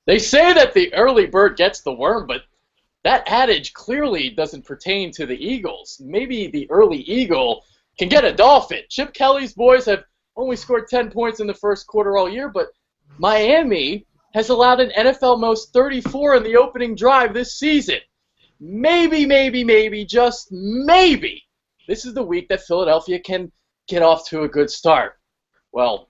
They say that the early bird gets the worm, but that adage clearly doesn't pertain to the Eagles. Maybe the early eagle can get a dolphin. Chip Kelly's boys have only scored 10 points in the first quarter all year, but Miami has allowed an NFL most 34 in the opening drive this season. Maybe, just maybe, this is the week that Philadelphia can get off to a good start. Well,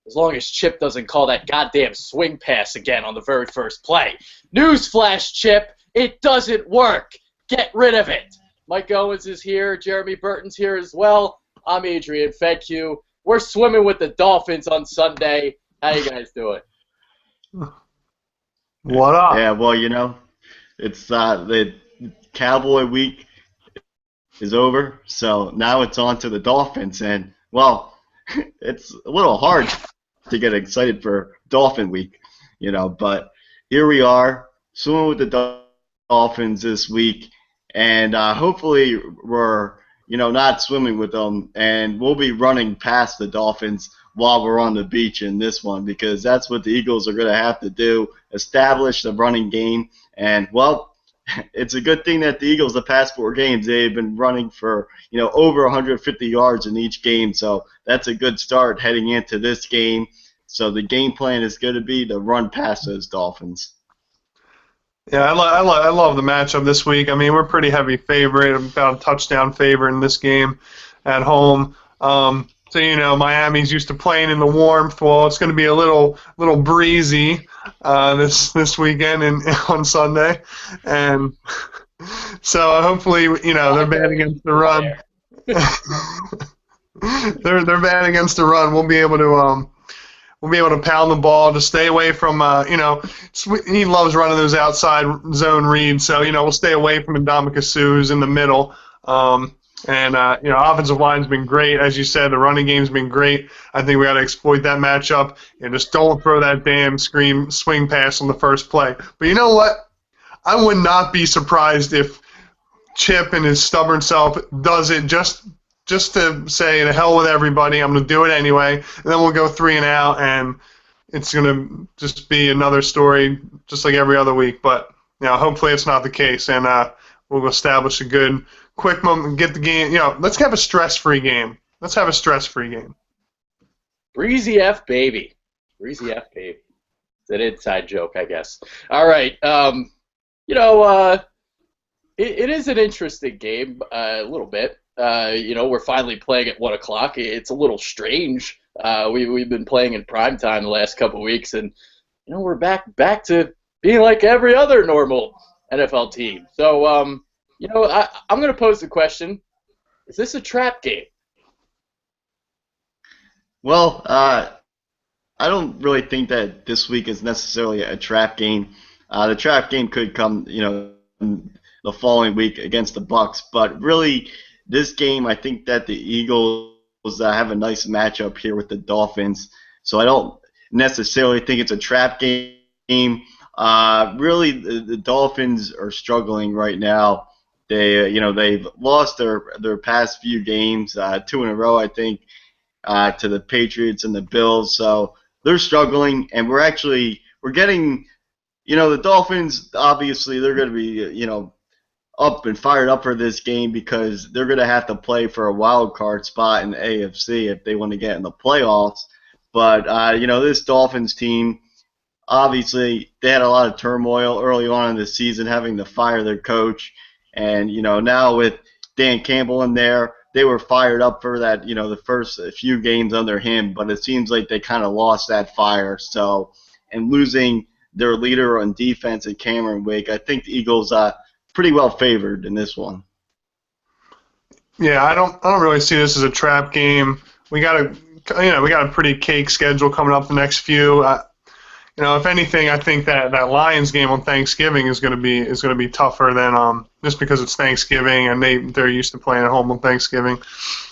as long as Chip doesn't call that goddamn swing pass again on the very first play. Newsflash, Chip, it doesn't work. Get rid of it. Mike Owens is here. Jeremy Burton's here as well. I'm Adrian Fedque. We're swimming with the Dolphins on Sunday. How you guys doing? What up? Yeah, well, it's the Cowboy week is over, so now it's on to the Dolphins, and, well, it's a little hard to get excited for Dolphin week, but here we are, swimming with the Dolphins this week, and hopefully we're, not swimming with them, and we'll be running past the Dolphins while we're on the beach in this one, because that's what the Eagles are going to have to do, establish the running game. And, well, it's a good thing that the Eagles, the past 4 games, they've been running for, over 150 yards in each game. So that's a good start heading into this game. So the game plan is going to be to run past those Dolphins. Yeah, I love the matchup this week. I mean, we're pretty heavy favorite, about a touchdown favorite in this game at home. So, Miami's used to playing in the warmth. Well, it's going to be a little breezy this weekend on Sunday, and so hopefully, they're bad against the run. they're bad against the run. We'll be able to pound the ball to stay away from he loves running those outside zone reads. So we'll stay away from Ndamukong Suh's in the middle. Offensive line's been great. As you said, the running game's been great. I think we got to exploit that matchup and just don't throw that damn swing pass on the first play. But you know what? I would not be surprised if Chip and his stubborn self does it just to say, to hell with everybody, I'm going to do it anyway, and then we'll go 3 and out, and it's going to just be another story just like every other week. But hopefully it's not the case, and we'll establish a good quick moment and get the game. Let's have a stress-free game. Breezy F, baby. Breezy F, baby. It's an inside joke, I guess. All right. It is an interesting game, a little bit. We're finally playing at 1 o'clock. It's a little strange. We've been playing in prime time the last couple of weeks, and we're back to being like every other normal NFL team. So I'm going to pose the question: is this a trap game? Well, I don't really think that this week is necessarily a trap game. The trap game could come, the following week against the Bucs, but really, this game, I think that the Eagles have a nice matchup here with the Dolphins, so I don't necessarily think it's a trap game. Really, the Dolphins are struggling right now. They've lost their past few games, 2 in a row, I think, to the Patriots and the Bills. So they're struggling, and we're getting, the Dolphins. Obviously, they're going to be, up and fired up for this game because they're going to have to play for a wild card spot in the AFC if they want to get in the playoffs. But this Dolphins team, obviously, they had a lot of turmoil early on in the season, having to fire their coach. And, now with Dan Campbell in there, they were fired up for that, the first few games under him. But it seems like they kind of lost that fire. So, and losing their leader on defense at Cameron Wake, I think the Eagles pretty well favored in this one. Yeah, I don't really see this as a trap game. We got a pretty cake schedule coming up the next few. If anything, I think that Lions game on Thanksgiving is going to be tougher than just because it's Thanksgiving and they're used to playing at home on Thanksgiving.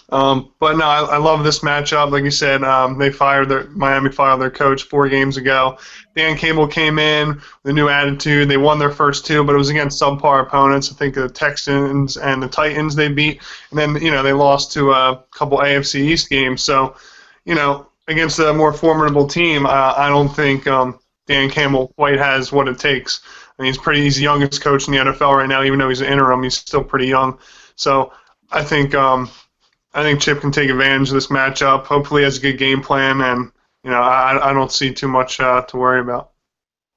But no, I love this matchup. Like you said, Miami fired their coach 4 games ago. Dan Campbell came in with a new attitude. They won their first 2, but it was against subpar opponents. I think the Texans and the Titans they beat, and then they lost to a couple AFC East games. So against a more formidable team, I don't think Dan Campbell quite has what it takes. I mean, he's the youngest coach in the NFL right now, even though he's an interim. He's still pretty young. So I think Chip can take advantage of this matchup. Hopefully, he has a good game plan, and I don't see too much to worry about.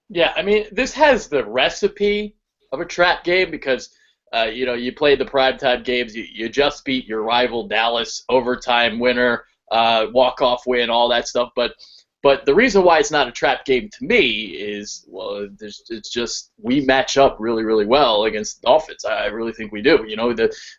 Yeah, I mean, this has the recipe of a trap game because, you play the primetime games. You just beat your rival Dallas, overtime winner, walk-off win, all that stuff. But the reason why it's not a trap game to me is, well, it's just we match up really, really well against the Dolphins. I really think we do.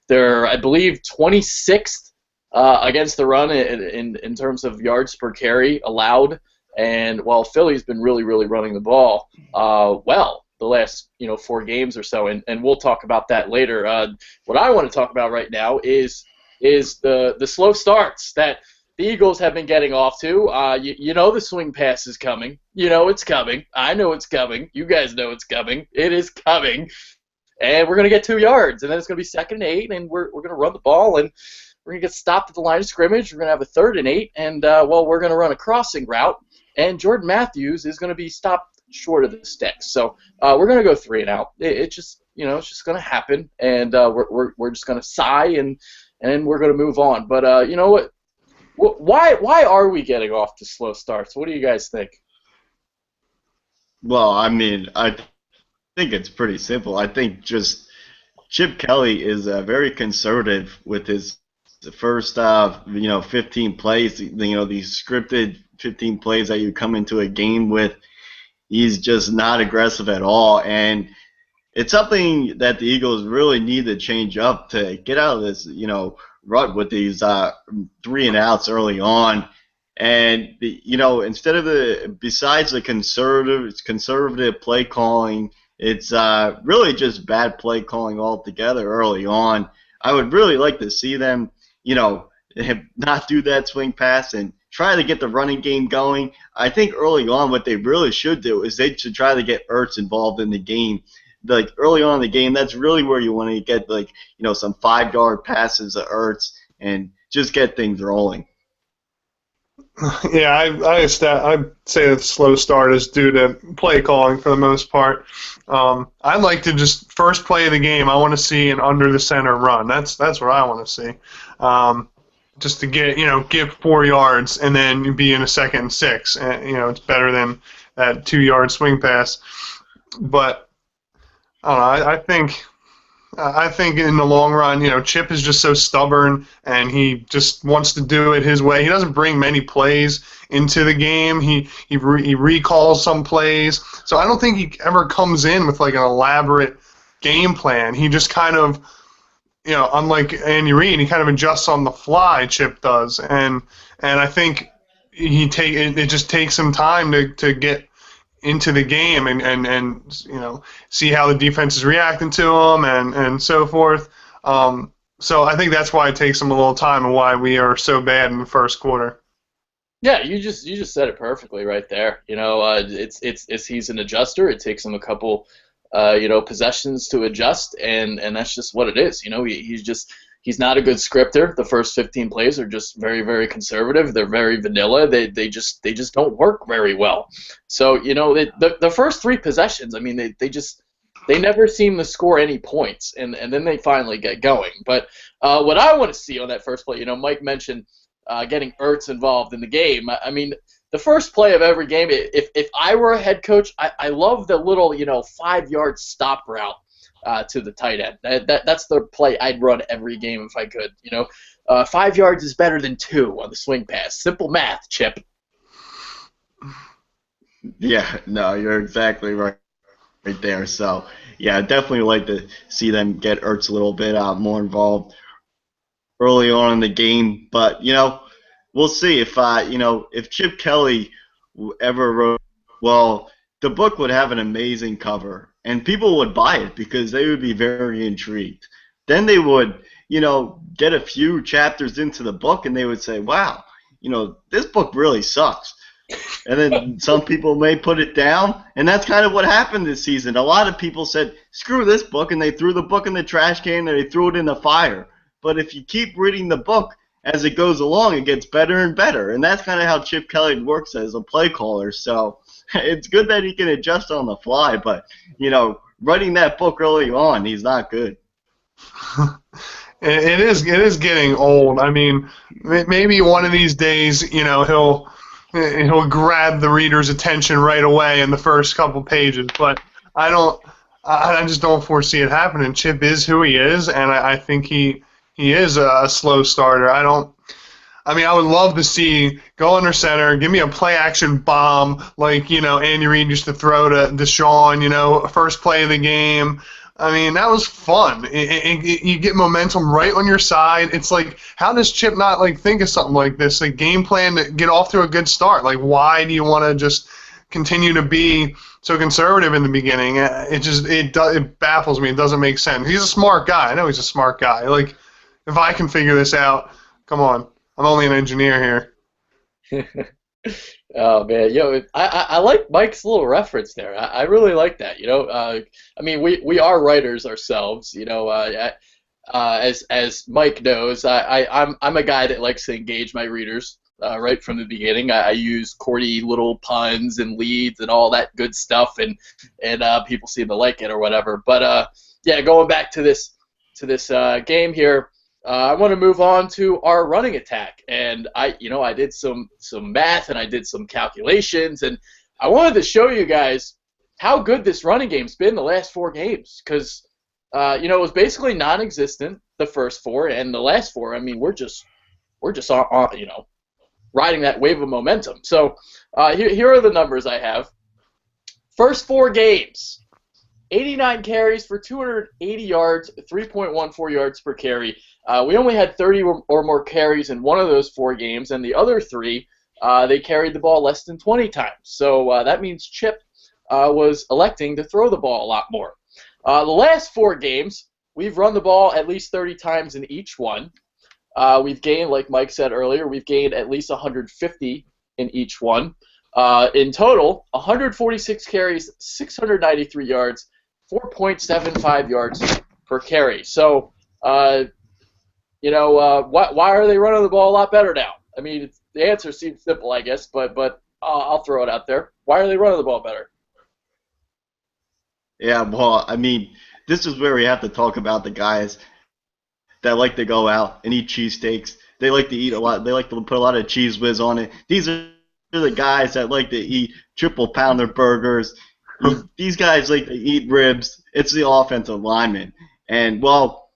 They're, I believe, 26th against the run in terms of yards per carry allowed. And while Philly's been really, really running the ball well the last 4 games or so, and we'll talk about that later. What I want to talk about right now is the slow starts that the Eagles have been getting off to. The swing pass is coming. It's coming. I know it's coming. You guys know it's coming. It is coming. And we're going to get 2 yards, and then it's going to be 2nd and 8, and we're going to run the ball, and we're going to get stopped at the line of scrimmage. We're going to have a 3rd and 8, and, we're going to run a crossing route, and Jordan Matthews is going to be stopped short of the sticks. So we're going to go 3 and out. It's just going to happen, and we're just going to sigh, and we're going to move on. But you know what? Why are we getting off to slow starts? What do you guys think? Well, I mean, I think it's pretty simple. I think just Chip Kelly is very conservative with his first 15 plays. These scripted 15 plays that you come into a game with. He's just not aggressive at all, and it's something that the Eagles really need to change up to get out of this, rut with these 3 and outs early on. And instead of besides the conservative play calling, it's really just bad play calling altogether early on. I would really like to see them, not do that swing pass and try to get the running game going. I think early on what they really should do is they should try to get Ertz involved in the game. Like early on in the game, that's really where you want to get some 5-yard passes to Ertz and just get things rolling. Yeah, I'd say the slow start is due to play calling for the most part. I'd like to just first play of the game. I want to see an under the center run. That's what I want to see. Just to get 4 yards and then be in a 2nd and 6. And, it's better than that 2-yard swing pass. But I don't know. I think in the long run, Chip is just so stubborn, and he just wants to do it his way. He doesn't bring many plays into the game. He recalls some plays, so I don't think he ever comes in with an elaborate game plan. He just kind of, unlike Andy Reid, he kind of adjusts on the fly. Chip does, and I think it just takes him time to get into the game and see how the defense is reacting to him and so forth. So I think that's why it takes him a little time and why we are so bad in the first quarter. Yeah, you just said it perfectly right there. It's he's an adjuster. It takes him a couple possessions to adjust, and that's just what it is. He's not a good scripter. The first 15 plays are just very, very conservative. They're very vanilla. They just don't work very well. So the first 3 possessions, I mean, they never seem to score any points, and then they finally get going. But what I want to see on that first play, Mike mentioned getting Ertz involved in the game. I mean, the first play of every game, if I were a head coach, I love the little 5-yard stop route to the tight end. That's the play I'd run every game if I could. 5 yards is better than 2 on the swing pass. Simple math, Chip. Yeah, no, you're exactly right there. So, yeah, I'd definitely like to see them get Ertz a little bit more involved early on in the game. But, we'll see if Chip Kelly ever wrote, well, the book would have an amazing cover, and people would buy it because they would be very intrigued. Then they would, get a few chapters into the book, and they would say, wow, this book really sucks. And then some people may put it down, and that's kind of what happened this season. A lot of people said, screw this book, and they threw the book in the trash can, and they threw it in the fire. But if you keep reading the book, as it goes along, it gets better and better. And that's kind of how Chip Kelly works as a play caller. So it's good that he can adjust on the fly, but, writing that book early on, he's not good. It is getting old. I mean, maybe one of these days, he'll grab the reader's attention right away in the first couple pages. But I just don't foresee it happening. Chip is who he is, and I think he is a slow starter. I would love to see go under center, give me a play action bomb like, Andy Reid used to throw to Deshaun, first play of the game. That was fun. You get momentum right on your side. It's like, how does Chip not think of something like this? Like, game plan to get off to a good start. Like, why do you want to just continue to be so conservative in the beginning? It baffles me. It doesn't make sense. He's a smart guy. I know he's a smart guy. Like, if I can figure this out, come on. I'm only an engineer here. Oh man, I like Mike's little reference there. I really like that. We are writers ourselves. As Mike knows, I'm a guy that likes to engage my readers right from the beginning. I use corny little puns and leads and all that good stuff, and people seem to like it or whatever. But going back to this game here. I want to move on to our running attack, and I did some math and I did some calculations, and I wanted to show you guys how good this running game's been the last 4 games, because it was basically non-existent the first 4, and the last 4. We're just on riding that wave of momentum. So here are the numbers I have. First 4 games. 89 carries for 280 yards, 3.14 yards per carry. We only had 30 or more carries in one of those 4 games, and the other 3, they carried the ball less than 20 times. So that means Chip was electing to throw the ball a lot more. The last 4 games, we've run the ball at least 30 times in each one. We've gained, like Mike said earlier, we've gained at least 150 in each one. In total, 146 carries, 693 yards, 4.75 yards per carry. So, why are they running the ball a lot better now? The answer seems simple, I guess, but I'll throw it out there. Why are they running the ball better? Yeah, well, this is where we have to talk about the guys that like to go out and eat cheesesteaks. They like to eat a lot. They like to put a lot of cheese whiz on it. These are the guys that like to eat triple pounder burgers. These guys like to eat ribs. It's the offensive linemen. And, well,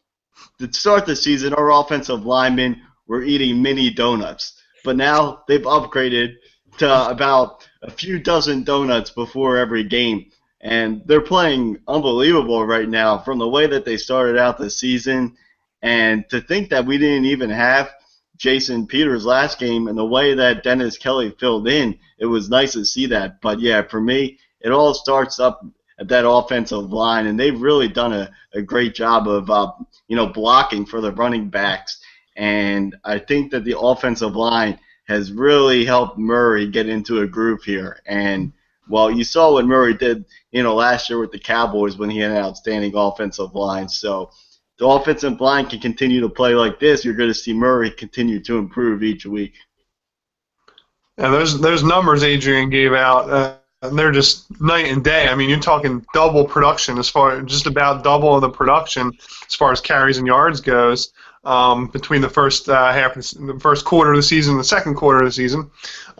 to start the season, our offensive linemen were eating mini donuts. But now they've upgraded to about a few dozen donuts before every game. And they're playing unbelievable right now from the way that they started out the season. And to think that we didn't even have Jason Peters last game and the way that Dennis Kelly filled in, it was nice to see that. But, yeah, for me, it all starts up at that offensive line, and they've really done a great job of blocking for the running backs. And I think that the offensive line has really helped Murray get into a groove here. And, well, you saw what Murray did last year with the Cowboys when he had an outstanding offensive line. So the offensive line can continue to play like this. You're going to see Murray continue to improve each week. Yeah, those numbers Adrian gave out, they're just night and day. You're talking double production just about double of the production as far as carries and yards goes between the first the first quarter of the season and the second quarter of the season.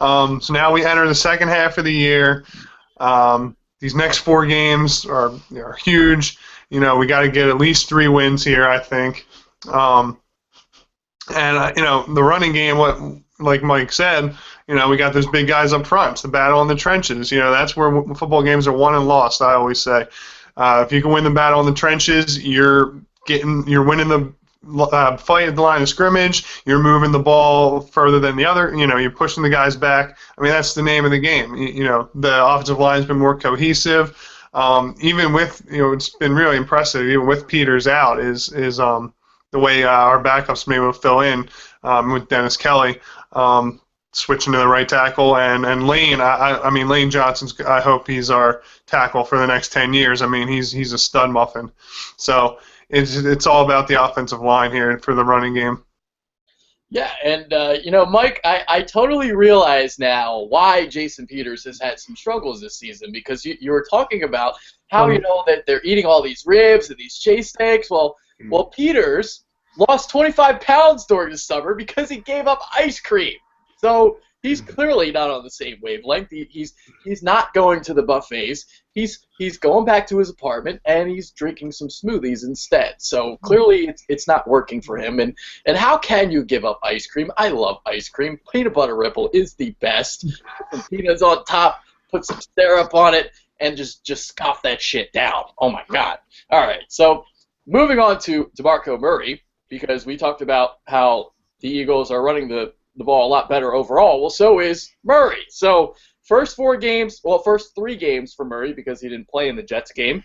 So now we enter the second half of the year. These next 4 games are huge. We got to get at least 3 wins here, I think. The running game, like Mike said, we got those big guys up front. It's the battle in the trenches. That's where football games are won and lost, I always say. If you can win the battle in the trenches, you're winning the fight at the line of scrimmage. You're moving the ball further than the other. You're pushing the guys back. that's the name of the game. The offensive line's been more cohesive. Even with, it's been really impressive, even with Peters out, is the way our backups been able to fill in with Dennis Kelly. Switching to the right tackle, and Lane. Lane Johnson's. I hope he's our tackle for the next 10 years. He's a stud muffin. So it's all about the offensive line here for the running game. Yeah, and Mike, I totally realize now why Jason Peters has had some struggles this season because you were talking about how that they're eating all these ribs and these cheese steaks. Well, Peters lost 25 pounds during the summer because he gave up ice cream. So he's clearly not on the same wavelength. He's not going to the buffets. He's going back to his apartment and he's drinking some smoothies instead. So clearly it's not working for him. And how can you give up ice cream? I love ice cream. Peanut butter ripple is the best. Put some peanuts on top, put some syrup on it, and just scoff that shit down. Oh my God. All right. So moving on to DeMarco Murray, because we talked about how the Eagles are running the ball a lot better overall. Well, so is Murray. So first 3 games for Murray because he didn't play in the Jets game.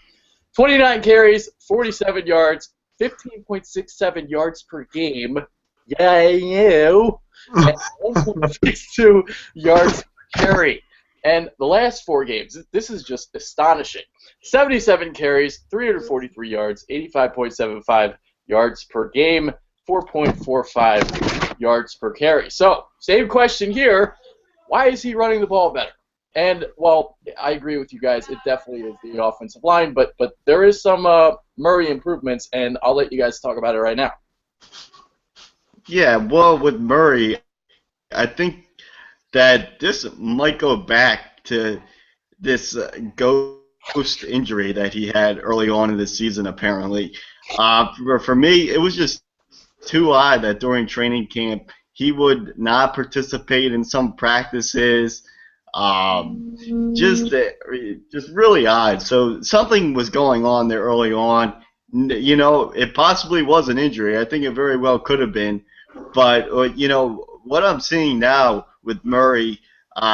29 carries, 47 yards, 15.67 yards per game. Yeah, you. And 1.62 yards per carry. And the last 4 games, this is just astonishing. 77 carries, 343 yards, 85.75 yards per game, 4.45 yards per carry. So, same question here. Why is he running the ball better? And, well, I agree with you guys. It definitely is the offensive line, but there is some Murray improvements, and I'll let you guys talk about it right now. Yeah, well, with Murray, I think that this might go back to this ghost injury that he had early on in the season, apparently. For me, it was just too odd that during training camp he would not participate in some practices. Just really odd. So something was going on there early on. It possibly was an injury. I think it very well could have been. But, what I'm seeing now with Murray,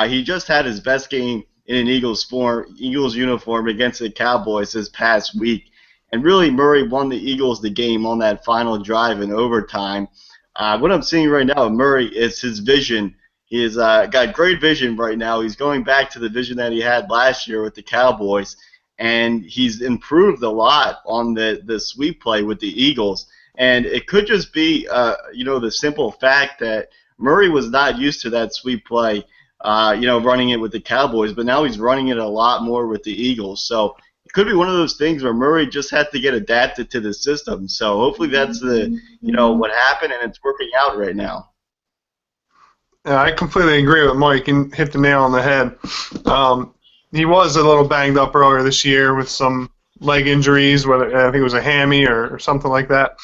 he just had his best game in an Eagles uniform against the Cowboys this past week. And really, Murray won the Eagles the game on that final drive in overtime. What I'm seeing right now with Murray is his vision. He's got great vision right now. He's going back to the vision that he had last year with the Cowboys. And he's improved a lot on the sweep play with the Eagles. And it could just be, the simple fact that Murray was not used to that sweep play, running it with the Cowboys, but now he's running it a lot more with the Eagles. So it could be one of those things where Murray just had to get adapted to the system. So hopefully that's what happened, and it's working out right now. Yeah, I completely agree with Mike and hit the nail on the head. He was a little banged up earlier this year with some leg injuries, whether I think it was a hammy or something like that.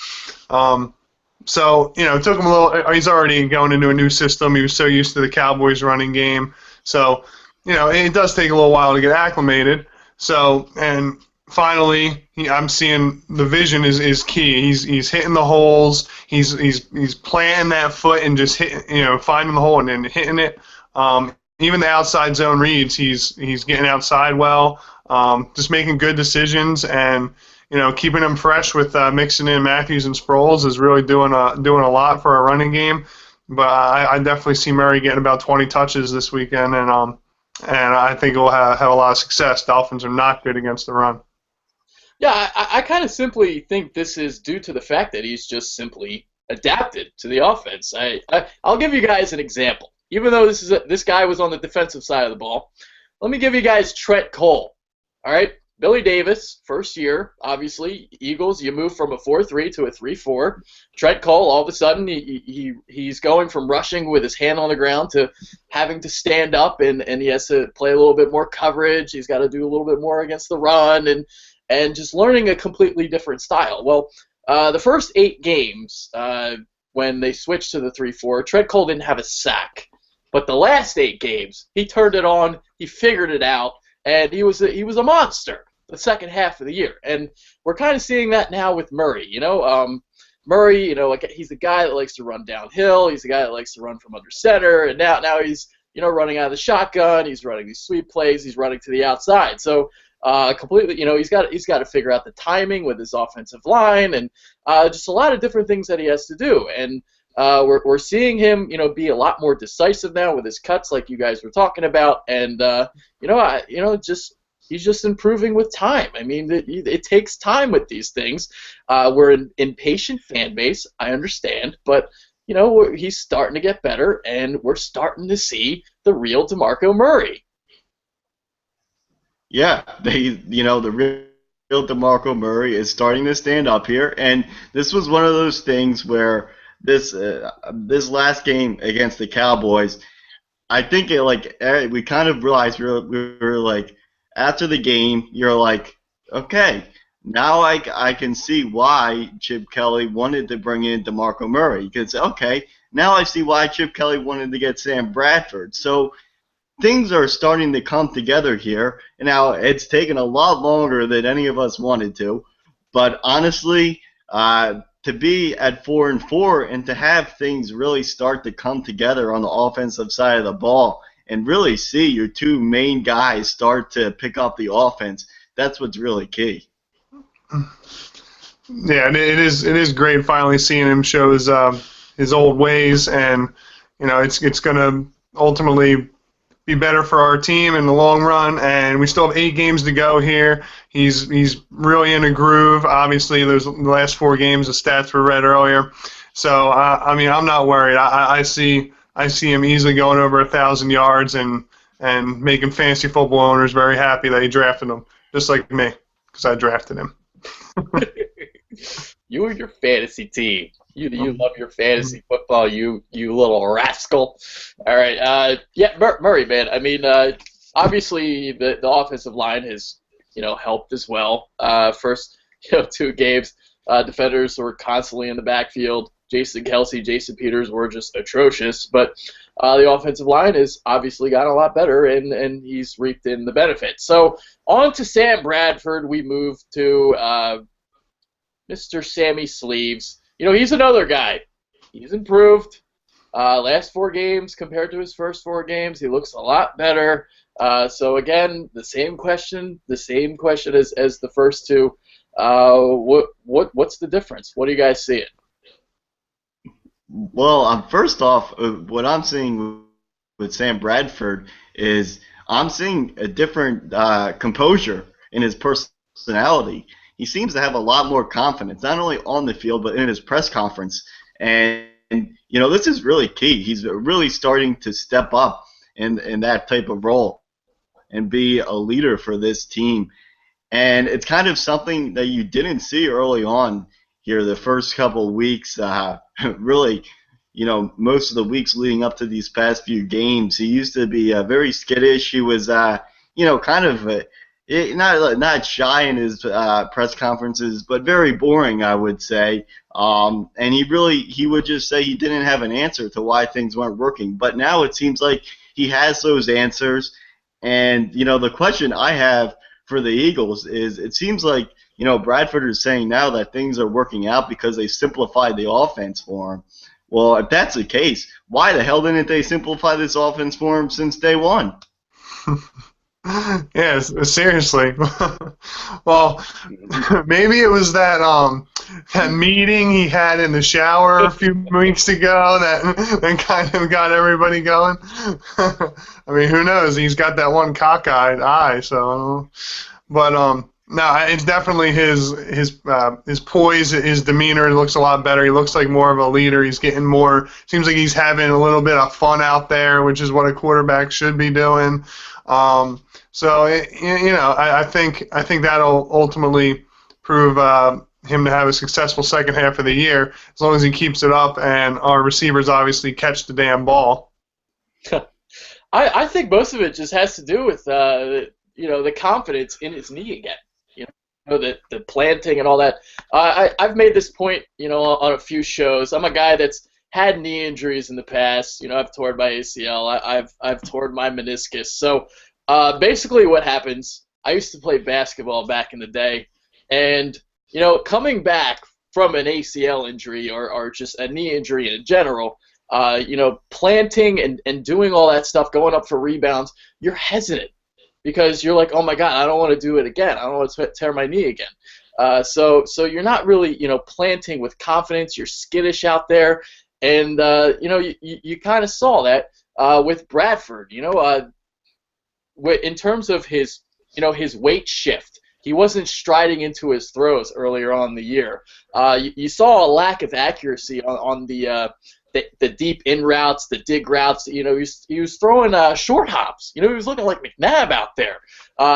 So, it took him a little. He's already going into a new system. He was so used to the Cowboys running game. So, it does take a little while to get acclimated. So, and finally, I'm seeing the vision is key. He's hitting the holes. He's planting that foot and just hitting, finding the hole and then hitting it. Even the outside zone reads, he's getting outside well. Just making good decisions and keeping him fresh with mixing in Matthews and Sproles is really doing a lot for our running game. But I definitely see Murray getting about 20 touches this weekend, and I think we'll have a lot of success. Dolphins are not good against the run. Yeah, I kind of simply think this is due to the fact that he's just simply adapted to the offense. I'll give you guys an example. Even though this guy was on the defensive side of the ball, let me give you guys Trent Cole. All right, Billy Davis, first year, obviously. Eagles, you move from a 4-3 to a 3-4. Trent Cole, all of a sudden, he's going from rushing with his hand on the ground to having to stand up, and he has to play a little bit more coverage. He's got to do a little bit more against the run, and just learning a completely different style. Well, the first 8 games, when they switched to the 3-4, Trent Cole didn't have a sack. But the last 8 games, he turned it on, he figured it out, and he was a monster the second half of the year. And we're kind of seeing that now with Murray. Murray, he's a guy that likes to run downhill. He's a guy that likes to run from under center. And now he's running out of the shotgun. He's running these sweep plays. He's running to the outside. So completely, he's got to figure out the timing with his offensive line and just a lot of different things that he has to do. And we're seeing him, be a lot more decisive now with his cuts, like you guys were talking about, and he's just improving with time. I mean, it takes time with these things. We're an impatient fan base, I understand, but he's starting to get better, and we're starting to see the real DeMarco Murray. Yeah, the real DeMarco Murray is starting to stand up here, and this was one of those things where this last game against the Cowboys, I think we kind of realized we were like, after the game, you're like, okay, now I can see why Chip Kelly wanted to bring in DeMarco Murray, because okay, now I see why Chip Kelly wanted to get Sam Bradford. So things are starting to come together here. Now, it's taken a lot longer than any of us wanted to, but honestly, to be at 4-4 and to have things really start to come together on the offensive side of the ball and really see your two main guys start to pick up the offense, that's what's really key. Yeah, and it is great finally seeing him show his old ways, and it's going to ultimately be better for our team in the long run. And we still have 8 games to go here. He's really in a groove. Obviously, there's the last 4 games. The stats were read earlier, so I mean, I'm not worried. I see him easily going over 1,000 yards and making fantasy football owners very happy that he drafted him, just like me, because I drafted him. You and your fantasy team. You love your fantasy football, you little rascal. All right, Murray, man. I mean, obviously the offensive line has helped as well. First 2 games, defenders were constantly in the backfield. Jason Kelsey, Jason Peters were just atrocious, but the offensive line has obviously gotten a lot better, and he's reaped in the benefits. So on to Sam Bradford, we move to Mr. Sammy Sleeves. He's another guy. He's improved. Last 4 games compared to his first 4 games, he looks a lot better. So again, the same question as the first 2. What's the difference? What are you guys seeing? Well, first off, what I'm seeing with Sam Bradford is I'm seeing a different composure in his personality. He seems to have a lot more confidence, not only on the field, but in his press conference. And this is really key. He's really starting to step up in that type of role and be a leader for this team. And it's kind of something that you didn't see early on here the first couple of weeks. Really, most of the weeks leading up to these past few games, he used to be very skittish. He was, kind of not shy in his press conferences, but very boring, I would say. And he would just say he didn't have an answer to why things weren't working. But now it seems like he has those answers. And the question I have for the Eagles is, it seems like Bradford is saying now that things are working out because they simplified the offense for him. Well, if that's the case, why the hell didn't they simplify this offense for him since day one? Yes, seriously. Well, maybe it was that meeting he had in the shower a few weeks ago that kind of got everybody going. I mean, who knows? He's got that one cockeyed eye, so. But no, it's definitely his poise, his demeanor looks a lot better. He looks like more of a leader. He's getting more. Seems like he's having a little bit of fun out there, which is what a quarterback should be doing. So I think that'll ultimately prove him to have a successful second half of the year, as long as he keeps it up and our receivers obviously catch the damn ball. I think most of it just has to do with the confidence in his knee again. The planting and all that. I've made this point on a few shows. I'm a guy that's had knee injuries in the past. I've torn my ACL. I've torn my meniscus. So basically what happens, I used to play basketball back in the day, and coming back from an ACL injury or just a knee injury in general, planting and doing all that stuff, going up for rebounds, you're hesitant because you're like, oh my God, I don't want to do it again. I don't want to tear my knee again. So you're not really planting with confidence. You're skittish out there, and you kind of saw that with Bradford. In terms of his weight shift, he wasn't striding into his throws earlier on in the year. You saw a lack of accuracy on the the deep in routes, the dig routes. You know, he was throwing short hops. You know, he was looking like McNabb out there.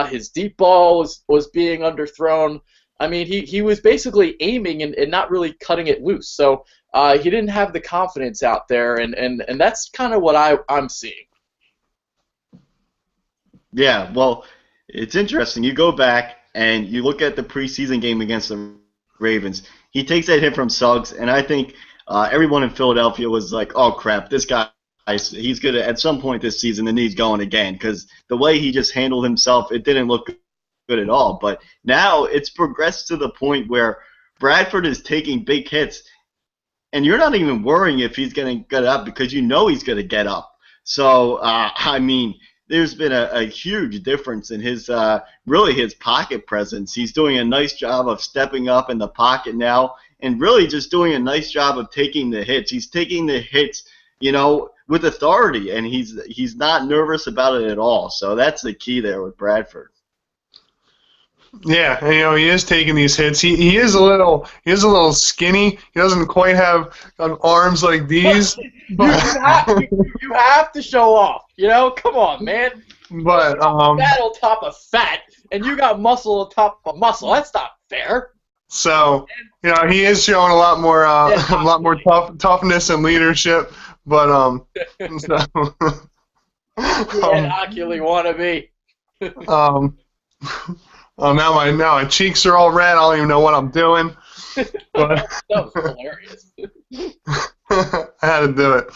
His deep ball was being underthrown. I mean, he was basically aiming and not really cutting it loose. So he didn't have the confidence out there, and that's kind of what I'm seeing. Yeah, well, it's interesting. You go back and you look at the preseason game against the Ravens. He takes that hit from Suggs, and I think everyone in Philadelphia was like, "Oh crap, this guy, he's gonna at some point this season, and he's going again." Because the way he just handled himself, it didn't look good at all. But now it's progressed to the point where Bradford is taking big hits, and you're not even worrying if he's going to get up because you know he's going to get up. So, I mean, there's been a huge difference in his really his pocket presence. He's doing a nice job of stepping up in the pocket now and really just doing a nice job of taking the hits. He's taking the hits, you know, with authority, and he's not nervous about it at all. So that's the key there with Bradford. Yeah, and, you know, he is taking these hits. He is a little skinny. He doesn't quite have arms like these. But you have to show off. You know, come on, man. But fat on top of fat, and you got muscle on top of muscle. That's not fair. So, you know, he is showing a lot more toughness and leadership. But so, Oculi wannabe. Now my cheeks are all red. I don't even know what I'm doing. But that was hilarious. I had to do it.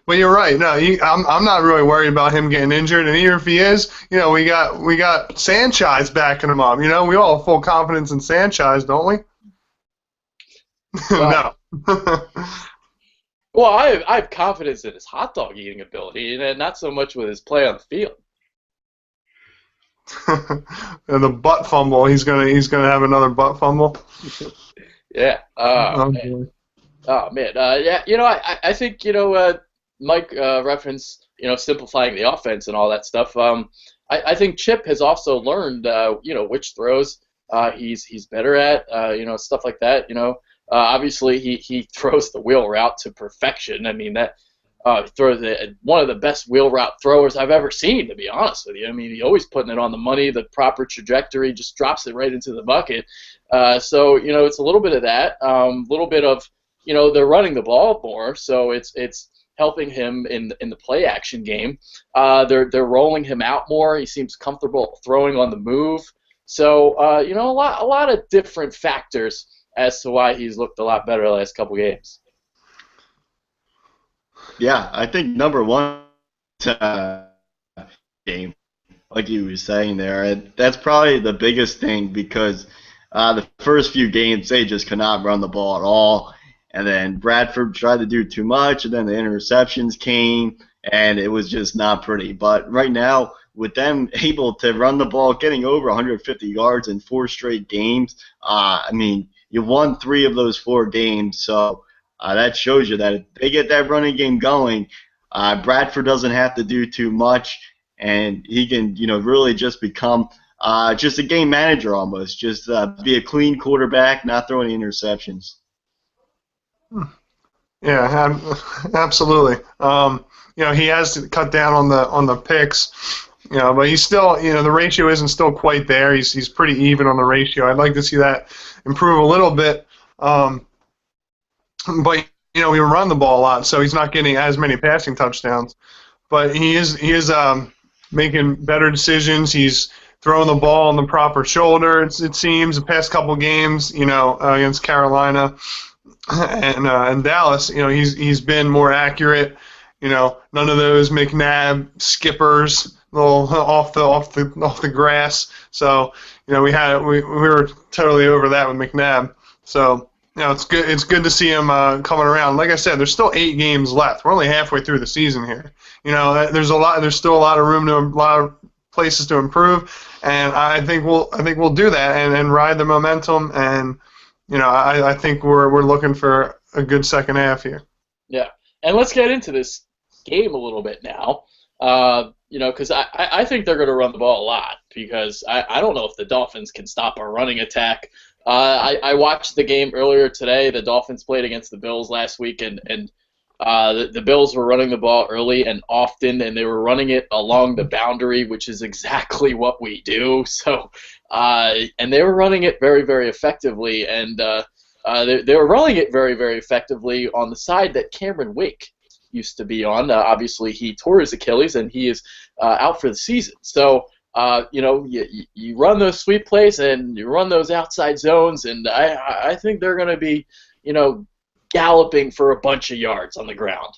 But you're right. No, I'm not really worried about him getting injured. And even if he is, you know, we got Sanchez backing him up. You know, we all have full confidence in Sanchez, don't we? Well, no. Well, I have confidence in his hot dog eating ability, and not so much with his play on the field. And the butt fumble. He's gonna have another butt fumble. Yeah. Man. Oh man. Yeah. You know, I think Mike referenced simplifying the offense and all that stuff. I think Chip has also learned which throws he's better at. Stuff like that. Obviously he throws the wheel route to perfection. I mean that. Throws one of the best wheel route throwers I've ever seen, to be honest with you. I mean, he's always putting it on the money, the proper trajectory, just drops it right into the bucket. So it's a little bit of that, a little bit of they're running the ball more, so it's helping him in the play action game. They're rolling him out more. He seems comfortable throwing on the move. So a lot of different factors as to why he's looked a lot better the last couple games. Yeah, I think number one game, like you were saying there, that's probably the biggest thing because the first few games they just could not run the ball at all, and then Bradford tried to do too much, and then the interceptions came, and it was just not pretty. But right now, with them able to run the ball, getting over 150 yards in 4 straight games, I mean, you won 3 of those 4 games, so. That shows you that if they get that running game going, Bradford doesn't have to do too much, and he can, really just become just a game manager almost. Just be a clean quarterback, not throw any interceptions. Yeah, absolutely. He has to cut down on the picks. But he's still, the ratio isn't still quite there. He's pretty even on the ratio. I'd like to see that improve a little bit. But we run the ball a lot, so he's not getting as many passing touchdowns. But he is making better decisions. He's throwing the ball on the proper shoulder. It seems the past couple games, against Carolina and Dallas, he's been more accurate. None of those McNabb skippers, little off the grass. So we were totally over that with McNabb. So. It's good. It's good to see him coming around. Like I said, there's still 8 games left. We're only halfway through the season here. There's still a lot of room a lot of places to improve, and I think we'll do that and ride the momentum. And I think we're looking for a good second half here. Yeah, and let's get into this game a little bit now. Because I think they're going to run the ball a lot because I don't know if the Dolphins can stop a running attack. I watched the game earlier today. The Dolphins played against the Bills last week, and The Bills were running the ball early and often, and they were running it along the boundary, which is exactly what we do. So, and they were running it very, very effectively, and they were running it very, very effectively on the side that Cameron Wake used to be on. Obviously, he tore his Achilles, and he is out for the season. So, you run those sweep plays and you run those outside zones, and I think they're going to be, galloping for a bunch of yards on the ground.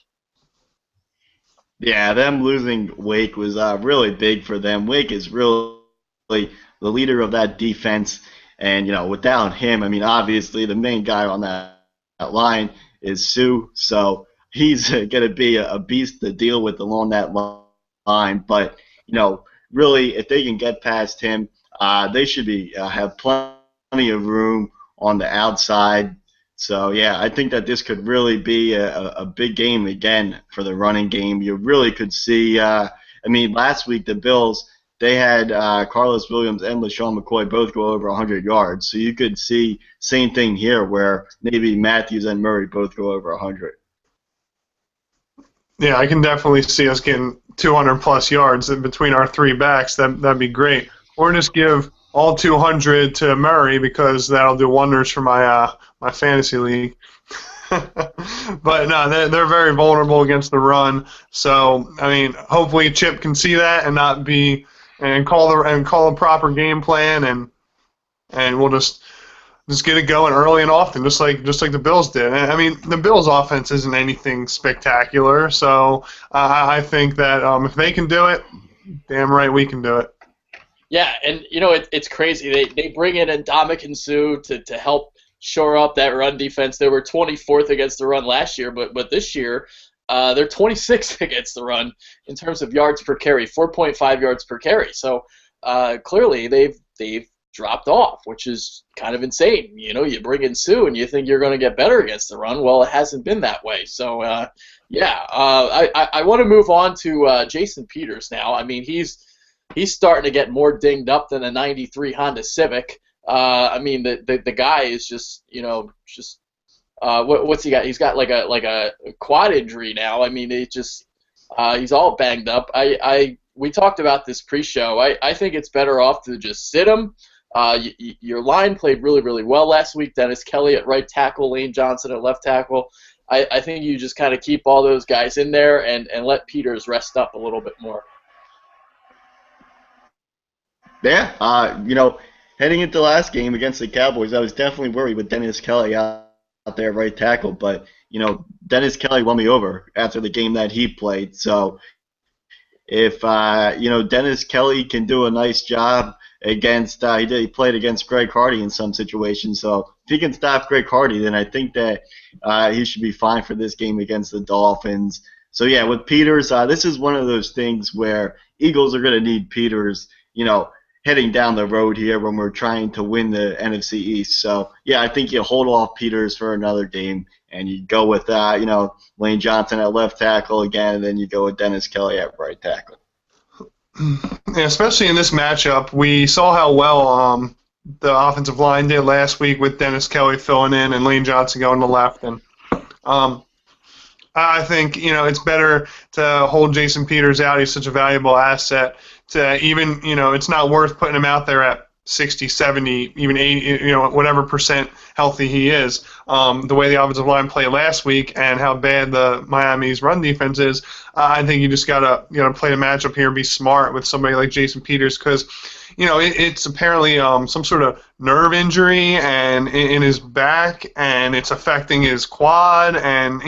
Yeah, them losing Wake was really big for them. Wake is really the leader of that defense, and without him, I mean, obviously the main guy on that line is Sue, so he's going to be a beast to deal with along that line. But really, if they can get past him, they should be have plenty of room on the outside. So, yeah, I think that this could really be a big game again for the running game. You really could see, last week the Bills, they had Carlos Williams and LaShawn McCoy both go over 100 yards. So you could see same thing here where maybe Matthews and Murray both go over 100. Yeah, I can definitely see us getting 200-plus yards in between our three backs. That'd be great. Or just give all 200 to Murray because that'll do wonders for my fantasy league. But no, they're very vulnerable against the run. So hopefully Chip can see that and not be call a proper game plan, and we'll just get it going early and often, just like the Bills did. The Bills' offense isn't anything spectacular, so I think that if they can do it, damn right we can do it. Yeah, and it's crazy. They bring in Ndamukong Suh to help shore up that run defense. They were 24th against the run last year, but this year they're 26th against the run in terms of yards per carry, 4.5 yards per carry. So clearly they've dropped off, which is kind of insane. You bring in Suh and you think you're going to get better against the run. Well, it hasn't been that way. So I want to move on to Jason Peters now. He's starting to get more dinged up than a '93 Honda Civic. The guy is just what's he got? He's got like a quad injury now. He's all banged up. We talked about this pre-show. I think it's better off to just sit him. Your line played really, really well last week. Dennis Kelly at right tackle, Lane Johnson at left tackle. I think you just kind of keep all those guys in there and let Peters rest up a little bit more. Yeah, heading into the last game against the Cowboys, I was definitely worried with Dennis Kelly out there at right tackle. But, Dennis Kelly won me over after the game that he played. So if, Dennis Kelly can do a nice job against, he played against Greg Hardy in some situations. So if he can stop Greg Hardy, then I think that he should be fine for this game against the Dolphins. So, yeah, with Peters, this is one of those things where Eagles are going to need Peters, heading down the road here when we're trying to win the NFC East. So, yeah, I think you hold off Peters for another game, and you go with, Lane Johnson at left tackle again, and then you go with Dennis Kelly at right tackle. Yeah, especially in this matchup, we saw how well the offensive line did last week with Dennis Kelly filling in and Lane Johnson going to left. And I think, it's better to hold Jason Peters out. He's such a valuable asset. To even, it's not worth putting him out there at 60, 70, even 80, whatever percent healthy he is. The way the offensive line played last week and how bad the Miami's run defense is, I think you just gotta play the matchup here and be smart with somebody like Jason Peters because, it's apparently some sort of nerve injury and in his back and it's affecting his quad and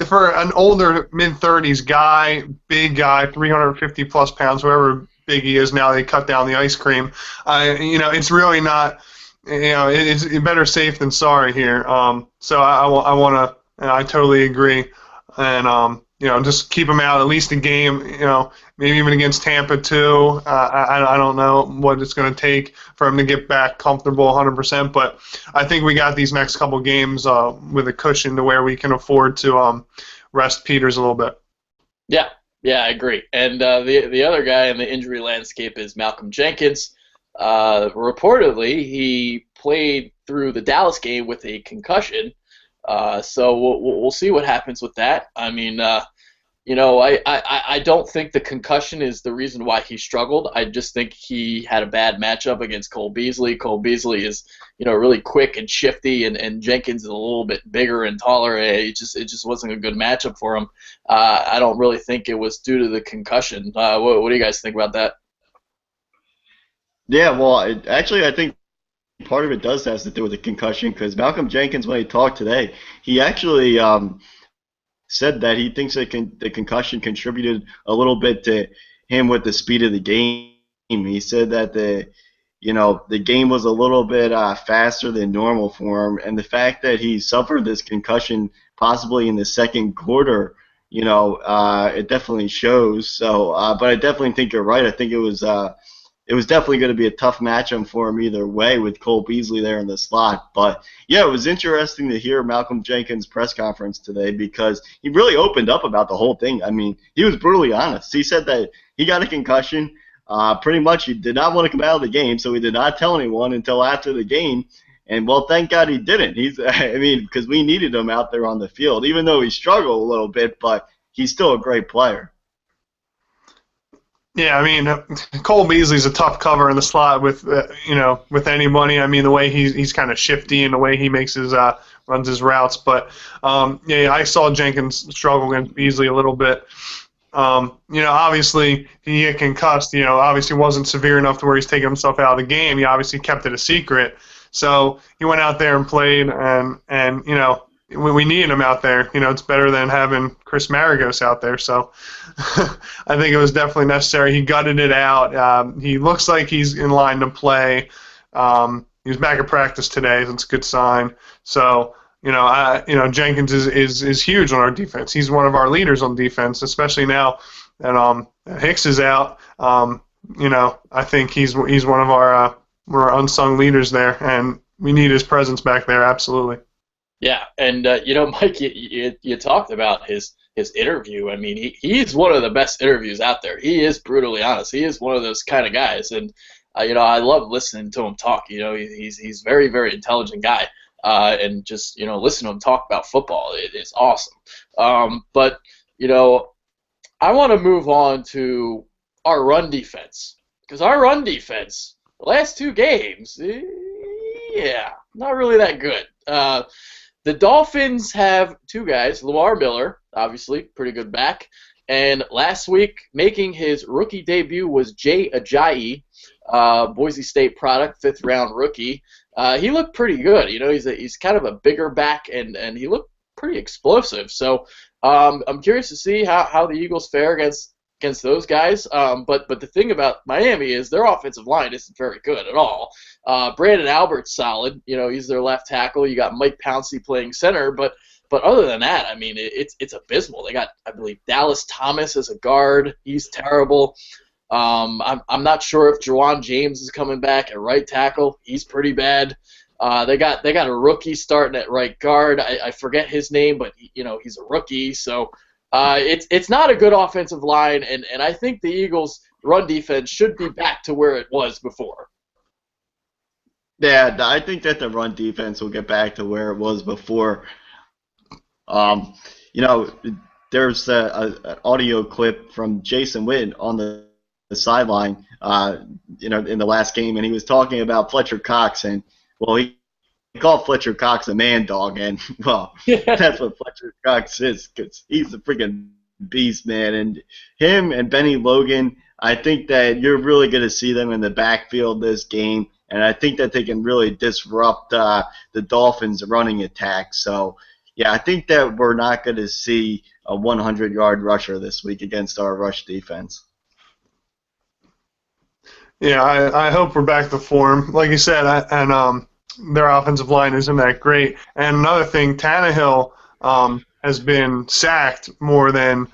for an older mid-30s guy, big guy, 350 plus pounds, whoever big he is now, they cut down the ice cream. It's really not. It's better safe than sorry here. So I want to. I totally agree, and just keep him out at least a game. Maybe even against Tampa too. I don't know what it's going to take for him to get back comfortable 100%, but I think we got these next couple games with a cushion to where we can afford to rest Peters a little bit. Yeah, I agree. And the other guy in the injury landscape is Malcolm Jenkins. Reportedly, he played through the Dallas game with a concussion. So we'll see what happens with that. I mean, I don't think the concussion is the reason why he struggled. I just think he had a bad matchup against Cole Beasley. Cole Beasley is, really quick and shifty, and Jenkins is a little bit bigger and taller. It just wasn't a good matchup for him. I don't really think it was due to the concussion. What do you guys think about that? Yeah, well, actually, I think part of it does has to do with the concussion because Malcolm Jenkins, when he talked today, he actually said that he thinks that the concussion contributed a little bit to him with the speed of the game. He said that the game was a little bit faster than normal for him, and the fact that he suffered this concussion possibly in the second quarter, it definitely shows. So, but I definitely think you're right. I think it was definitely going to be a tough matchup for him either way with Cole Beasley there in the slot. But, yeah, it was interesting to hear Malcolm Jenkins' press conference today because he really opened up about the whole thing. I mean, he was brutally honest. He said that he got a concussion. Pretty much he did not want to come out of the game, so he did not tell anyone until after the game. And, well, thank God he didn't. Because we needed him out there on the field, even though he struggled a little bit, but he's still a great player. Yeah, I mean, Cole Beasley's a tough cover in the slot with with anybody. I mean, the way he's kind of shifty and the way he makes his runs his routes. But yeah, I saw Jenkins struggle against Beasley a little bit. Obviously he get concussed. Obviously wasn't severe enough to where he's taking himself out of the game. He obviously kept it a secret. So he went out there and played, and we needed him out there. It's better than having Chris Maragos out there. So I think it was definitely necessary. He gutted it out. He looks like he's in line to play. He was back at practice today. So it's a good sign. So Jenkins is huge on our defense. He's one of our leaders on defense, especially now that Hicks is out. I think he's one of our unsung leaders there, and we need his presence back there absolutely. Yeah, and Mike, you talked about his interview. I mean, he's one of the best interviews out there. He is brutally honest. He is one of those kind of guys, and I love listening to him talk. He's very, very intelligent guy, and just listen to him talk about football. It is awesome. But I want to move on to our run defense because our run defense, the last two games, yeah, not really that good. The Dolphins have two guys, Lamar Miller, obviously, pretty good back, and last week making his rookie debut was Jay Ajayi, Boise State product, 5th-round rookie. He looked pretty good. He's kind of a bigger back, and he looked pretty explosive. So I'm curious to see how the Eagles fare against those guys. But the thing about Miami is their offensive line isn't very good at all. Brandon Albert's solid. He's their left tackle. You got Mike Pouncey playing center, but other than that, I mean, it's abysmal. They got, I believe, Dallas Thomas as a guard. He's terrible. I'm not sure if Juwan James is coming back at right tackle. He's pretty bad. They got a rookie starting at right guard. I forget his name, but he's a rookie. So it's not a good offensive line, and I think the Eagles' run defense should be back to where it was before. Yeah, I think that the run defense will get back to where it was before. There's an audio clip from Jason Witten on the sideline, in the last game, and he was talking about Fletcher Cox, and well, he called Fletcher Cox a man dog, and well, that's what Fletcher Cox is, because he's a freaking beast, man. And him and Benny Logan, I think that you're really going to see them in the backfield this game, and I think that they can really disrupt the Dolphins' running attack. So, yeah, I think that we're not going to see a 100-yard rusher this week against our rush defense. Yeah, I hope we're back to form. Like you said, and their offensive line isn't that great. And another thing, Tannehill has been sacked more than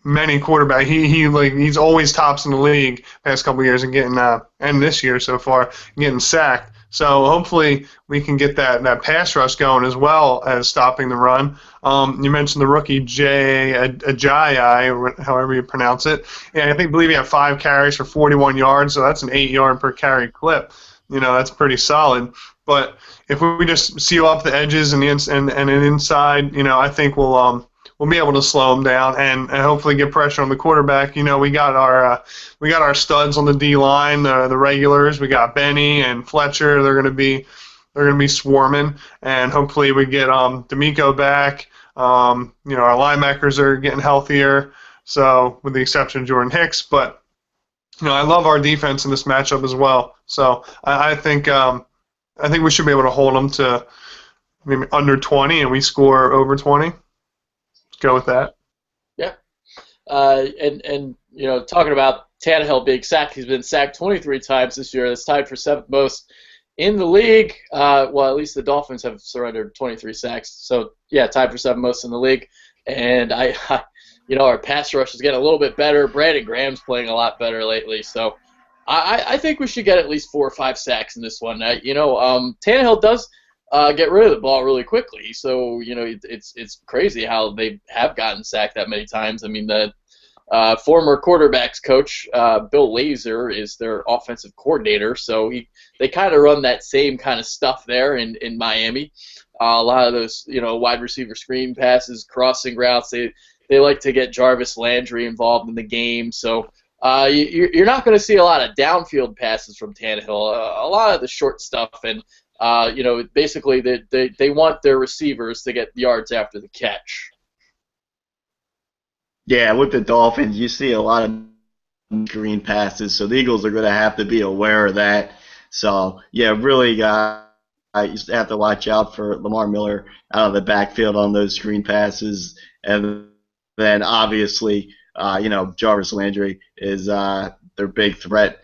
many quarterbacks. He's always tops in the league past couple of years and getting and this year so far getting sacked. So hopefully we can get that pass rush going as well as stopping the run. You mentioned the rookie Jay Ajayi, however you pronounce it. Yeah, I believe he had 5 carries for 41 yards, so that's an 8-yard per carry clip. that's pretty solid. But if we just seal off the edges and an inside, I think we'll be able to slow them down and hopefully get pressure on the quarterback. We got our studs on the D line, the regulars. We got Benny and Fletcher. They're gonna be swarming, and hopefully we get D'Amico back. Our linebackers are getting healthier, so with the exception of Jordan Hicks, but I love our defense in this matchup as well. So I think we should be able to hold them to maybe under 20, and we score over 20. Let's go with that. Yeah. And talking about Tannehill being sacked, he's been sacked 23 times this year. That's tied for seventh most in the league. Well, at least the Dolphins have surrendered 23 sacks. So yeah, tied for seventh most in the league. And our pass rush is getting a little bit better. Brandon Graham's playing a lot better lately. So I think we should get at least 4 or 5 sacks in this one. Tannehill does get rid of the ball really quickly. So it's crazy how they have gotten sacked that many times. I mean, the former quarterbacks coach Bill Lazor is their offensive coordinator. So they kind of run that same kind of stuff there in Miami. A lot of those wide receiver screen passes, crossing routes. They like to get Jarvis Landry involved in the game. So you're not going to see a lot of downfield passes from Tannehill. A lot of the short stuff, and basically they want their receivers to get yards after the catch. Yeah, with the Dolphins, you see a lot of screen passes, so the Eagles are going to have to be aware of that. So, yeah, really, you have to watch out for Lamar Miller out of the backfield on those screen passes. And then, obviously, Jarvis Landry is their big threat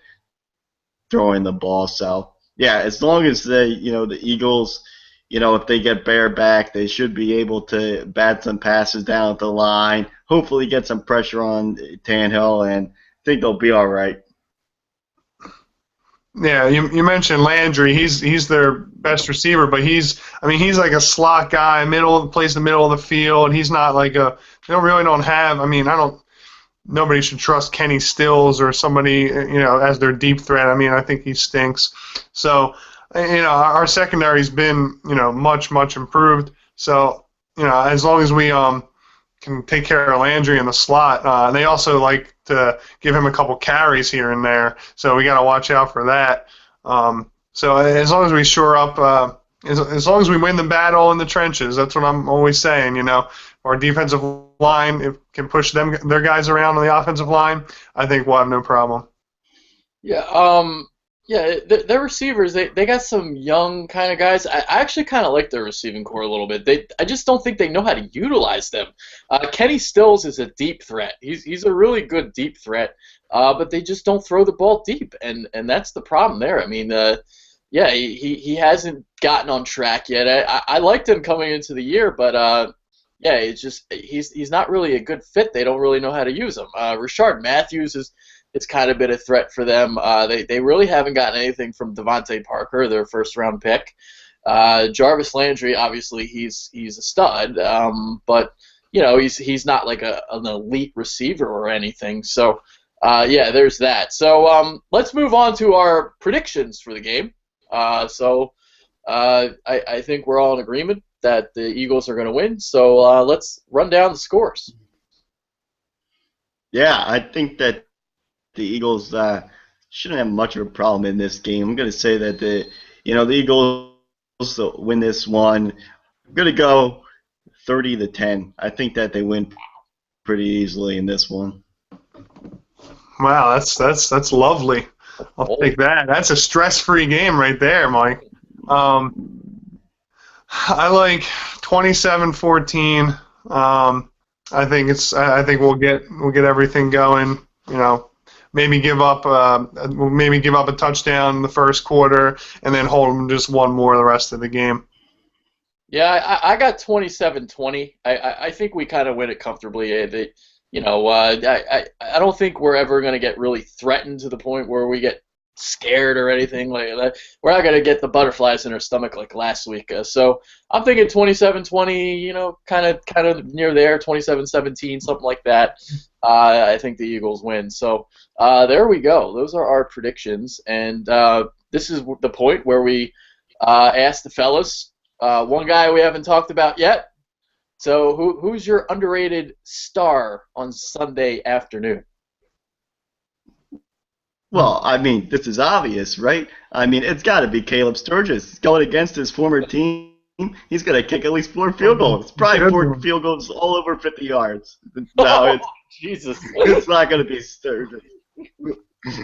throwing the ball. So, yeah, as long as the Eagles, if they get Bear back, they should be able to bat some passes down at the line, hopefully get some pressure on Tannehill, and I think they'll be all right. Yeah, you mentioned Landry. He's their best receiver, but he's like a slot guy, plays the middle of the field. He's not like they don't have. Nobody should trust Kenny Stills or somebody as their deep threat. I think he stinks. So. Our secondary's been, much improved. So, as long as we can take care of Landry in the slot, they also like to give him a couple carries here and there. So we got to watch out for that. So as long as we shore up, as long as we win the battle in the trenches, that's what I'm always saying. Our defensive line can push their guys around on the offensive line. I think we'll have no problem. Yeah. Yeah, their receivers, they got some young kind of guys. I actually kind of like their receiving core a little bit. I just don't think they know how to utilize them. Kenny Stills is a deep threat. He's a really good deep threat, but they just don't throw the ball deep, and that's the problem there. He hasn't gotten on track yet. I liked him coming into the year, but it's just he's not really a good fit. They don't really know how to use him. Rashard Matthews it's kind of been a threat for them. They really haven't gotten anything from Devontae Parker, their first-round pick. Jarvis Landry, obviously, he's a stud, but he's not like an elite receiver or anything. So there's that. So let's move on to our predictions for the game. I think we're all in agreement that the Eagles are going to win. So let's run down the scores. Yeah, I think that the Eagles shouldn't have much of a problem in this game. I'm going to say that the Eagles win this one. I'm going to go 30-10. I think that they win pretty easily in this one. Wow, that's lovely. I'll take that. That's a stress-free game right there, Mike. I like 27-14. I think we'll get everything going. Maybe give up a touchdown in the first quarter, and then hold them just one more the rest of the game. Yeah, I got 27-20. I think we kind of win it comfortably. I don't think we're ever going to get really threatened to the point where we get scared or anything like that. We're not going to get the butterflies in our stomach like last week. So I'm thinking 27-20, kind of near there, 27-17, something like that. I think the Eagles win. So there we go. Those are our predictions. And this is the point where we ask the fellas. One guy we haven't talked about yet. So who's your underrated star on Sunday afternoon? Well, I mean, this is obvious, right? I mean, it's got to be Caleb Sturgis. Going against his former team, he's going to kick at least 4 field goals. Probably 4 field goals all over 50 yards. No, Jesus. It's not going to be Sturgis.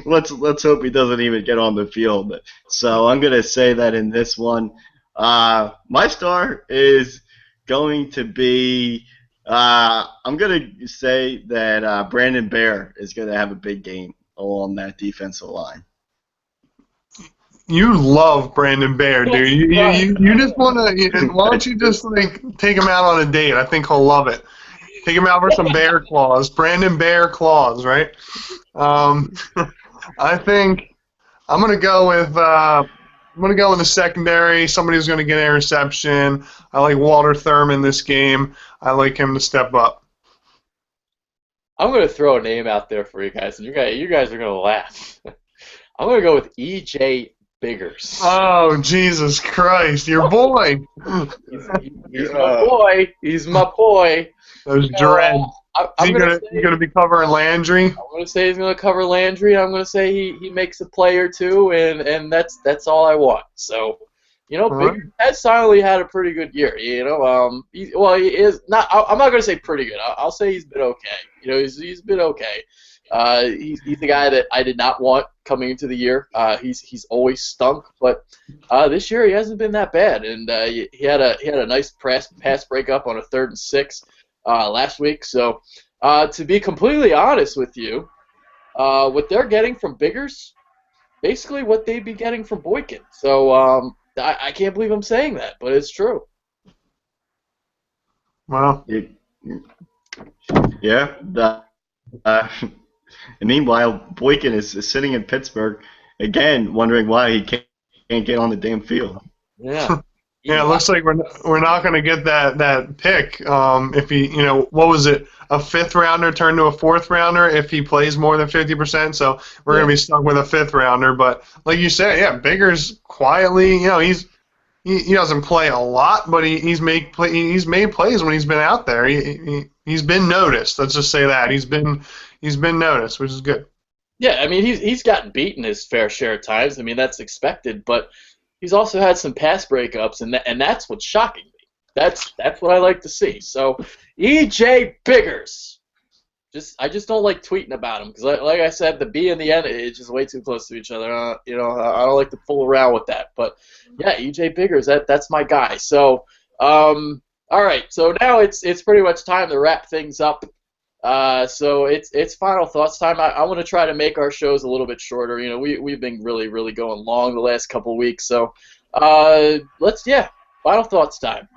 Let's hope he doesn't even get on the field. So I'm going to say that in this one, my star is going to be. I'm going to say that Brandon Bear is going to have a big game along that defensive line. You love Brandon Bear, dude. You just want to. Why don't you just take him out on a date? I think he'll love it. Take him out for some bear claws. Brandon Bear claws, right? I think I'm gonna go with the secondary. Somebody who's gonna get an interception. I like Walter Thurman this game. I like him to step up. I'm gonna throw a name out there for you guys, and you guys are gonna laugh. I'm gonna go with E.J. Biggers. Oh, Jesus Christ, your boy. He's my boy. He's my boy. Those dreads. I'm gonna be covering Landry. I'm gonna say he's gonna cover Landry. I'm gonna say he makes a play or two, and that's all I want. So, Biggers has silently had a pretty good year. He is not. I'm not gonna say pretty good. I'll say he's been okay. He's been okay. He's the guy that I did not want coming into the year. He's always stunk, but this year he hasn't been that bad. And he had a nice pass breakup on a 3rd and 6 last week. So to be completely honest with you, what they're getting from Biggers, basically what they'd be getting from Boykin. So I can't believe I'm saying that, but it's true. Wow. Yeah. And meanwhile, Boykin is sitting in Pittsburgh again, wondering why he can't get on the damn field. Yeah. Yeah, it looks like we're not going to get that pick. If he, what was it, a 5th rounder turned to a 4th rounder if he plays more than 50%. So we're going to be stuck with a 5th rounder. But like you said, yeah, Biggers quietly, he doesn't play a lot, but he's made plays when he's been out there. He's been noticed. Let's just say that he's been noticed, which is good. Yeah, I mean he's gotten beaten his fair share of times. I mean that's expected, but he's also had some pass breakups, and that's what's shocking me. That's what I like to see. So E.J. Biggers, I just don't like tweeting about him because like I said, the B and the N is just way too close to each other. I don't like to fool around with that. But yeah, E.J. Biggers, that's my guy. So all right, so now it's pretty much time to wrap things up. So it's final thoughts time. I want to try to make our shows a little bit shorter. We've been really going long the last couple of weeks. So final thoughts time.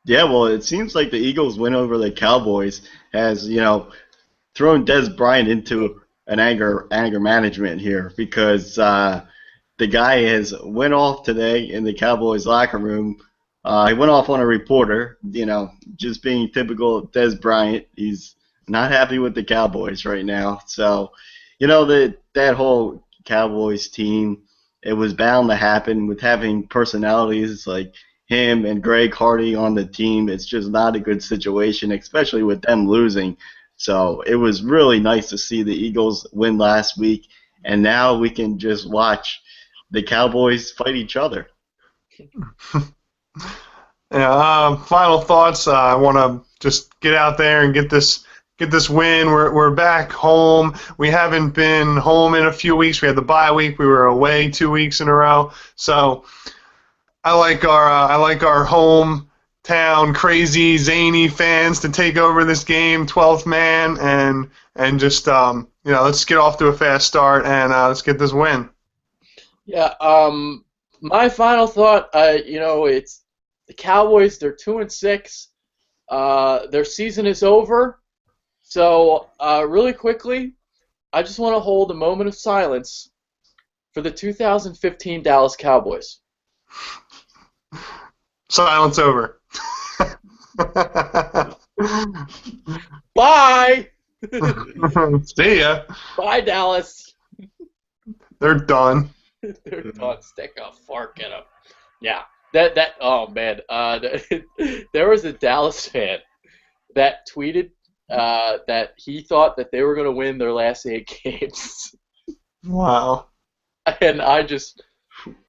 Yeah, well, it seems like the Eagles' win over the Cowboys has thrown Des Bryant into an anger management here because the guy has went off today in the Cowboys locker room. He went off on a reporter, just being typical Des Bryant. He's not happy with the Cowboys right now. So, that whole Cowboys team, it was bound to happen with having personalities like him and Greg Hardy on the team. It's just not a good situation, especially with them losing. So it was really nice to see the Eagles win last week, and now we can just watch the Cowboys fight each other. Yeah. Final thoughts. I want to just get out there and get this win. We're back home. We haven't been home in a few weeks. We had the bye week. We were away 2 weeks in a row. So I like our hometown crazy zany fans to take over this game, 12th man, and just let's get off to a fast start and let's get this win. Yeah. My final thought. It's the Cowboys. They're 2-6. Their season is over. So really quickly, I just want to hold a moment of silence for the 2015 Dallas Cowboys. Silence over. Bye. See ya. Bye, Dallas. They're done. They're done. Stick a fork in them. Yeah. That. Oh man. There was a Dallas fan that tweeted that he thought that they were going to win their last 8 games, Wow. and I just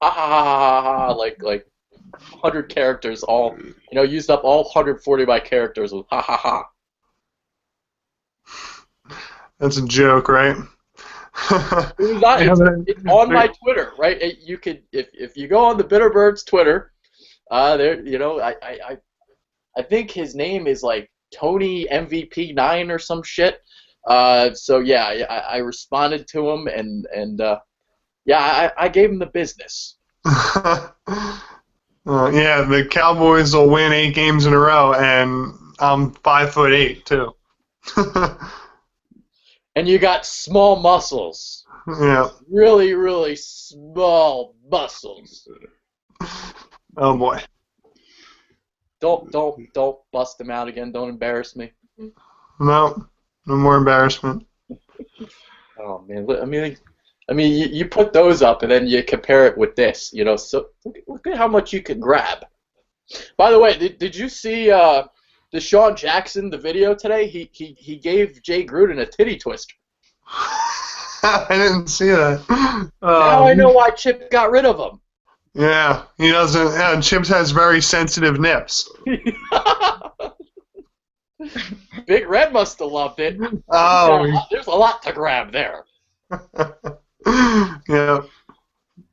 like 100 characters, all used up all 140 of my characters with ha ha ha. That's a joke, right? It was not. Yeah, It's on my Twitter, right? You could if you go on the Bitterbirds Twitter, there I think his name is like Tony MVP9 or some shit. So yeah, I responded to him and yeah, I gave him the business. Yeah, the Cowboys will win 8 games in a row, and I'm 5'8" too. And you got small muscles. Yeah. Really, really small muscles. Oh boy. Don't bust them out again. Don't embarrass me. No more embarrassment. Oh man, I mean, you put those up and then you compare it with this. So look at how much you can grab. By the way, did you see Deshaun Jackson, the video today? He gave Jay Gruden a titty twister. I didn't see that. Now I know why Chip got rid of him. Yeah, he doesn't. Yeah, Chips has very sensitive nips. Big Red must have loved it. Oh. There's a lot to grab there. Yeah.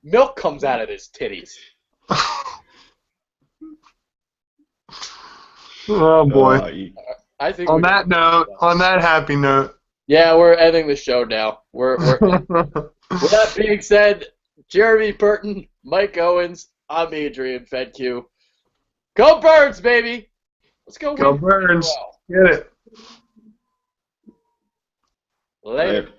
Milk comes out of his titties. Oh boy. I think On that happy note. Yeah, we're ending the show now. With that being said, Jeremy Burton, Mike Owens, I'm Adrian Fedq. Go Birds, baby! Let's go. Go Birds. Get it. Later.